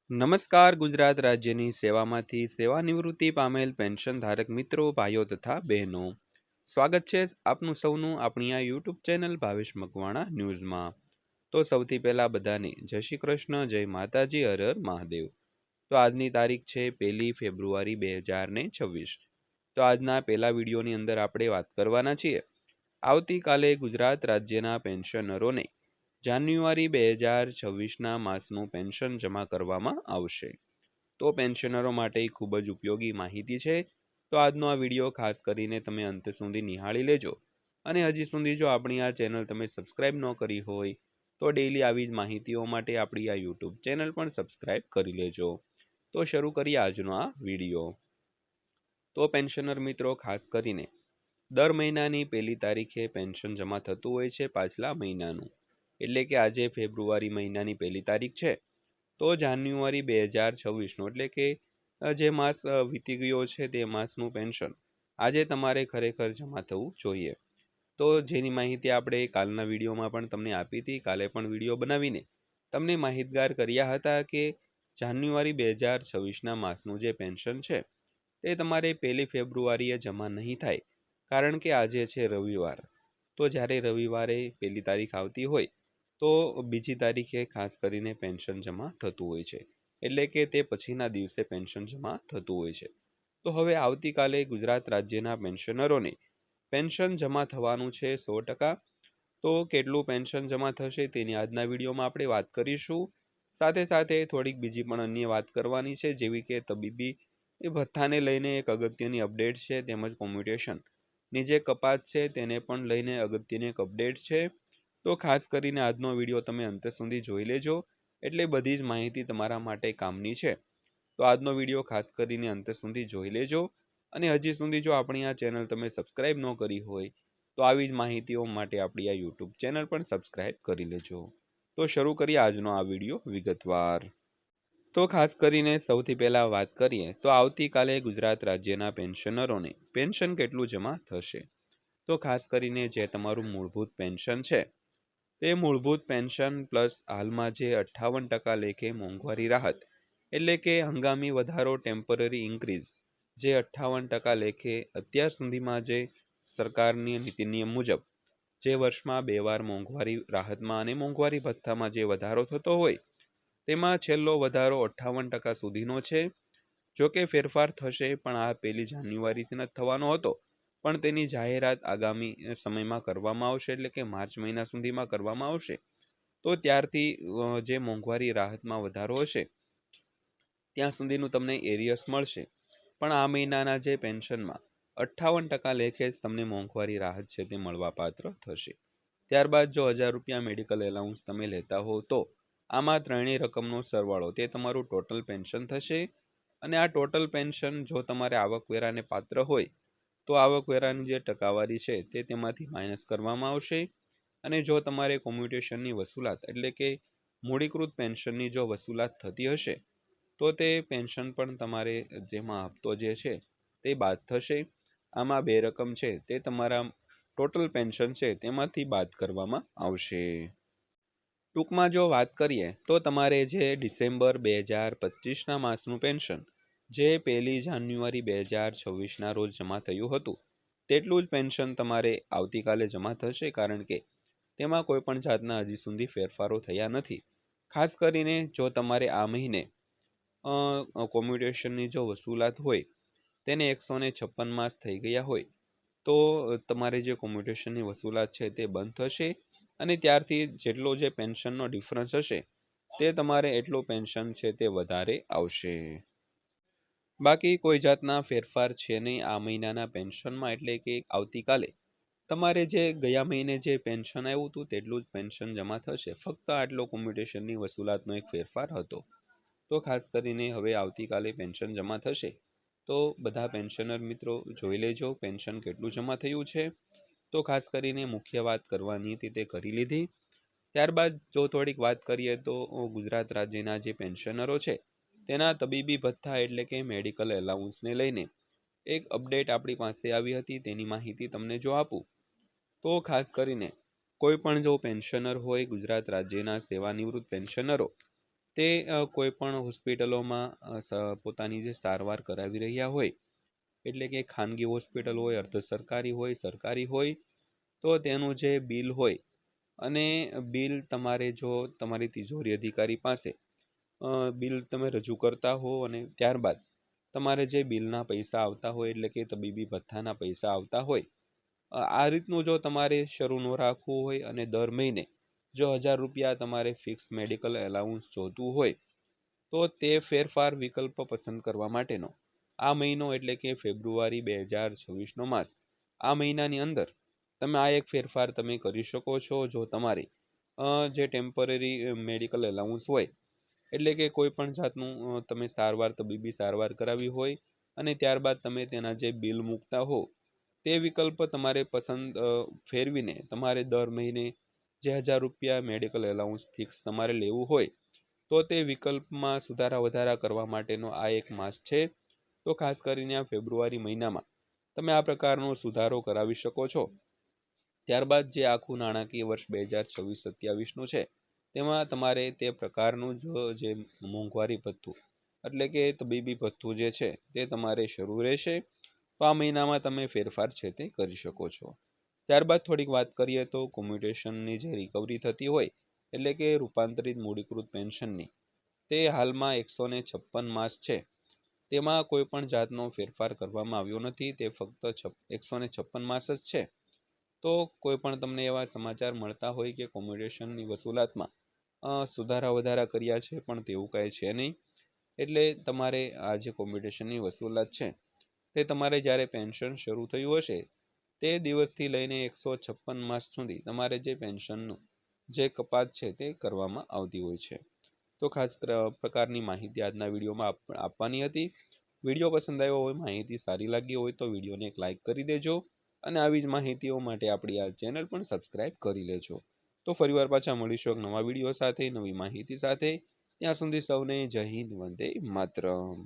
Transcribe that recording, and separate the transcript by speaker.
Speaker 1: નમસ્કાર. ગુજરાત રાજ્યની સેવામાંથી સેવાનિવૃત્તિ પામેલ પેન્શન ધારક મિત્રો, ભાઈઓ તથા બહેનો, સ્વાગત છે આપનું સૌનું આપણી આ યુટ્યુબ ચેનલ ભાવેશ મકવાણા ન્યૂઝમાં. તો સૌથી પહેલા બધાને જય શ્રી કૃષ્ણ, જય માતાજી, હર હર મહાદેવ. તો આજની તારીખ છે 1 ફેબ્રુઆરી 2026. તો આજના પહેલા વિડીયોની અંદર આપણે વાત કરવાના છીએ આવતીકાલે ગુજરાત રાજ્યના પેન્શનરોને જાન્યુઆરી 2026ના માસનું પેન્શન જમા કરવામાં આવશે. તો પેન્શનરો માટે ખૂબ જ ઉપયોગી માહિતી છે. તો આજનો આ વિડીયો ખાસ કરીને તમે અંત સુધી નિહાળી લેજો. અને હજી સુધી જો આપણી આ ચેનલ તમે સબસ્ક્રાઈબ ન કરી હોય તો ડેઈલી આવી જ માહિતીઓ માટે આપણી આ યુટ્યુબ ચેનલ પણ સબસ્ક્રાઈબ કરી લેજો. તો શરૂ કરીએ આજનો આ વિડીયો. તો પેન્શનર મિત્રો, ખાસ કરીને દર મહિનાની 1 તારીખે પેન્શન જમા થતું હોય છે પાછલા મહિનાનું. એટલે કે આજે ફેબ્રુઆરી મહિનાની 1 તારીખ છે, તો જાન્યુઆરી 2026નું એટલે કે જે માસ વીતી ગયો છે તે માસનું પેન્શન આજે તમારે ખરેખર જમા થવું જોઈએ. તો જેની માહિતી આપણે કાલના વિડીયોમાં પણ તમને આપી હતી. કાલે પણ વિડીયો બનાવીને તમને માહિતગાર કર્યા હતા કે જાન્યુઆરી 2026ના માસનું જે પેન્શન છે તે તમારે 1 ફેબ્રુઆરીએ જમા નહીં થાય, કારણ કે આજે છે રવિવાર. તો જ્યારે રવિવારે 1 તારીખ આવતી હોય તો 2જી તારીખે ખાસ કરીને પેન્શન જમા થતું હોય છે, એટલે કે તે પછીના દિવસે પેન્શન જમા થતું હોય છે. તો હવે આવતીકાલે ગુજરાત રાજ્યના પેન્શનરોને પેન્શન જમા થવાનું છે 100%. તો કેટલું પેન્શન જમા થશે તેની આજના વિડીયોમાં આપણે વાત કરીશું. સાથે સાથે થોડીક બીજી પણ અન્ય વાત કરવાની છે, જેવી કે તબીબી ભથ્થાને લઈને એક અગત્યની અપડેટ છે, તેમજ કોમ્યુટેશનની જે કપાત છે તેને પણ લઈને અગત્યની એક અપડેટ છે. તો ખાસ કરીને આજનો વિડીયો તમે અંત સુધી જોઈ લેજો, એટલે બધી જ માહિતી તમારા માટે કામની છે. તો આજનો વિડીયો ખાસ કરીને અંત સુધી જોઈ લેજો. અને હજી સુધી જો આપણી આ ચેનલ તમે સબસ્ક્રાઈબ ન કરી હોય તો આવી જ માહિતીઓ માટે આપણી આ યુટ્યુબ ચેનલ પણ સબસ્ક્રાઈબ કરી લેજો. તો શરૂ કરીએ આજનો આ વિડીયો વિગતવાર. તો ખાસ કરીને સૌથી પહેલાં વાત કરીએ તો આવતીકાલે ગુજરાત રાજ્યના પેન્શનરોને પેન્શન કેટલું જમા થશે. તો ખાસ કરીને જે તમારું મૂળભૂત પેન્શન છે તે મૂળભૂત પેન્શન પ્લસ હાલમાં જે 58% લેખે મોંઘવારી રાહત એટલે કે હંગામી વધારો ટેમ્પરરી ઇન્ક્રીઝ જે 58% લેખે અત્યાર સુધીમાં જે સરકારની નીતિ નિયમ મુજબ જે વર્ષમાં 2 વાર મોંઘવારી રાહતમાં અને મોંઘવારી ભથ્થામાં જે વધારો થતો હોય તેમાં છેલ્લો વધારો 58% સુધીનો છે. જોકે ફેરફાર થશે, પણ આ 1 જાન્યુઆરીથી જ થવાનો હતો, પણ તેની જાહેરાત આગામી સમયમાં કરવામાં આવશે, એટલે કે માર્ચ મહિના સુધીમાં કરવામાં આવશે. તો ત્યારથી જે મોંઘવારી રાહતમાં વધારો હશે ત્યાં સુધીનું તમને એરિયસ મળશે. પણ આ મહિનાના જે પેન્શનમાં 58% લેખે જ તમને મોંઘવારી રાહત છે તે મળવાપાત્ર થશે. ત્યારબાદ જો 1000 રૂપિયા મેડિકલ એલાઉન્સ તમે લેતા હો તો આમાં ત્રણેય રકમનો સરવાળો તે તમારું ટોટલ પેન્શન થશે. અને આ ટોટલ પેન્શન જો તમારે આવકવેરાને પાત્ર હોય તો આવકવેરાની જે ટકાવારી છે તે તેમાંથી માઇનસ કરવામાં આવશે. અને જો તમારે કોમ્યુટેશનની વસૂલાત એટલે કે મૂડીકૃત પેન્શનની જો વસૂલાત થતી હશે તો તે પેન્શન પણ તમારે જેમાં હપ્તો જે છે તે બાદ થશે. આમાં 2 રકમ છે તે તમારા ટોટલ પેન્શન છે તેમાંથી બાદ કરવામાં આવશે. ટૂંકમાં જો વાત કરીએ તો તમારે જે ડિસેમ્બર 2025ના માસનું પેન્શન જે 1 જાન્યુઆરી 2026ના રોજ જમા થયું હતું તેટલું જ પેન્શન તમારે આવતીકાલે જમા થશે, કારણ કે તેમાં કોઈ પણ જાતના હજી સુધી ફેરફારો થયા નથી. ખાસ કરીને જો તમારે આ મહિને કોમ્યુટેશનની જો વસૂલાત હોય તેને 156 માસ થઈ ગયા હોય તો તમારે જે કોમ્યુટેશનની વસૂલાત છે તે બંધ થશે. અને ત્યારથી જેટલો જે પેન્શનનો ડિફરન્સ હશે તે તમારે એટલો પેન્શન છે તે વધારે આવશે. બાકી કોઈ જાતના ફેરફાર છે નહીં આ મહિનાના પેન્શનમાં, એટલે કે આવતીકાલે તમારે જે ગયા મહિને જે પેન્શન આવ્યું હતું તેટલું જ પેન્શન જમા થશે. ફક્ત આટલો કોમ્યુટેશનની વસૂલાતનો એક ફેરફાર હતો. તો ખાસ કરીને હવે આવતીકાલે પેન્શન જમા થશે તો બધા પેન્શનર મિત્રો જોઈ લેજો પેન્શન કેટલું જમા થયું છે. તો ખાસ કરીને મુખ્ય વાત કરવાની હતી તે કરી લીધી. ત્યારબાદ જો થોડીક વાત કરીએ તો ગુજરાત રાજ્યના જે પેન્શનરો છે તેના તબીબી ભથ્થા એટલે કે મેડિકલ એલાઉન્સને લઈને એક અપડેટ આપણી પાસે આવી હતી. તેની માહિતી તમને જો આપું તો ખાસ કરીને કોઈ પણ જો પેન્શનર હોય ગુજરાત રાજ્યના સેવાનિવૃત્ત પેન્શનરો તે કોઈપણ હોસ્પિટલોમાં પોતાની જે સારવાર કરાવી રહ્યા હોય, એટલે કે ખાનગી હોસ્પિટલ હોય, અર્ધ સરકારી હોય, સરકારી હોય, તો તેનું જે બિલ હોય અને બિલ તમારે જો તમારી તિજોરી અધિકારી પાસે બિલ તમે રજૂ કરતા હો અને ત્યારબાદ તમારે જે બિલના પૈસા આવતા હોય, એટલે કે તબીબી ભથ્થાના પૈસા આવતા હોય, આ રીતનું જો તમારે શરૂ ન રાખવું હોય અને દર મહિને જો 1000 રૂપિયા તમારે ફિક્સ મેડિકલ એલાઉન્સ જોતું હોય, તો તે ફેરફાર વિકલ્પ પસંદ કરવા માટેનો આ મહિનો એટલે કે ફેબ્રુઆરી 2026નો માસ, આ મહિનાની અંદર તમે આ એક ફેરફાર તમે કરી શકો છો. જો તમારે જે ટેમ્પરરી મેડિકલ એલાઉન્સ હોય, એટલે કે કોઈ પણ જાતનું તમે તબીબી સારવાર કરાવી હોય અને ત્યારબાદ તમે તેના જે બિલ મૂકતા હો, તે વિકલ્પ તમારે પસંદ ફેરવીને તમારે દર મહિને જે 1000 રૂપિયા મેડિકલ એલાઉન્સ ફિક્સ તમારે લેવું હોય, તો તે વિકલ્પમાં સુધારા વધારા કરવા માટેનો આ એક માસ છે. તો ખાસ કરીને આ ફેબ્રુઆરી મહિનામાં તમે આ પ્રકારનો સુધારો કરાવી શકો છો. ત્યારબાદ જે આખું નાણાકીય વર્ષ 2026-27નું છે, તેમાં તમારે તે પ્રકારનું જે મોંઘવારી ભથ્થું એટલે કે તબીબી ભથ્થું જે છે તે તમારે શરૂ રહેશે. તો આ મહિનામાં તમે ફેરફાર છે તે કરી શકો છો. ત્યારબાદ થોડીક વાત કરીએ તો કોમ્યુટેશનની જે રિકવરી થતી હોય, એટલે કે રૂપાંતરિત મૂડીકૃત પેન્શનની, તે હાલમાં 156 માસ છે, તેમાં કોઈ પણ જાતનો ફેરફાર કરવામાં આવ્યો નથી. તે ફક્ત 156 માસ જ છે. તો કોઈ પણ તમને એવા સમાચાર મળતા હોય કે કોમ્યુટેશનની વસૂલાતમાં સુધારા વધારા કર્યા છે, પણ તેવું કાંઈ છે નહીં. એટલે તમારે આ જે કોમ્યુટેશનની વસૂલાત છે, તે તમારે જ્યારે પેન્શન શરૂ થયું હશે તે દિવસથી લઈને 156 માસ સુધી તમારે જે પેન્શનનું જે કપાત છે તે કરવામાં આવતી હોય છે. તો ખાસ પ્રકારની માહિતી આજના વિડીયોમાં આપવાની હતી. વિડીયો પસંદ આવ્યો હોય, માહિતી સારી લાગી હોય તો વિડીયોને એક લાઇક કરી દેજો અને આવી જ માહિતીઓ માટે આપણી આ ચેનલ પણ સબસ્ક્રાઈબ કરી લેજો. તો ફરીવાર પાછા મળીશું એક નવા વિડીયો સાથે, નવી માહિતી સાથે. ત્યાં સુધી સૌને જય હિન્દ, વંદે માતરમ.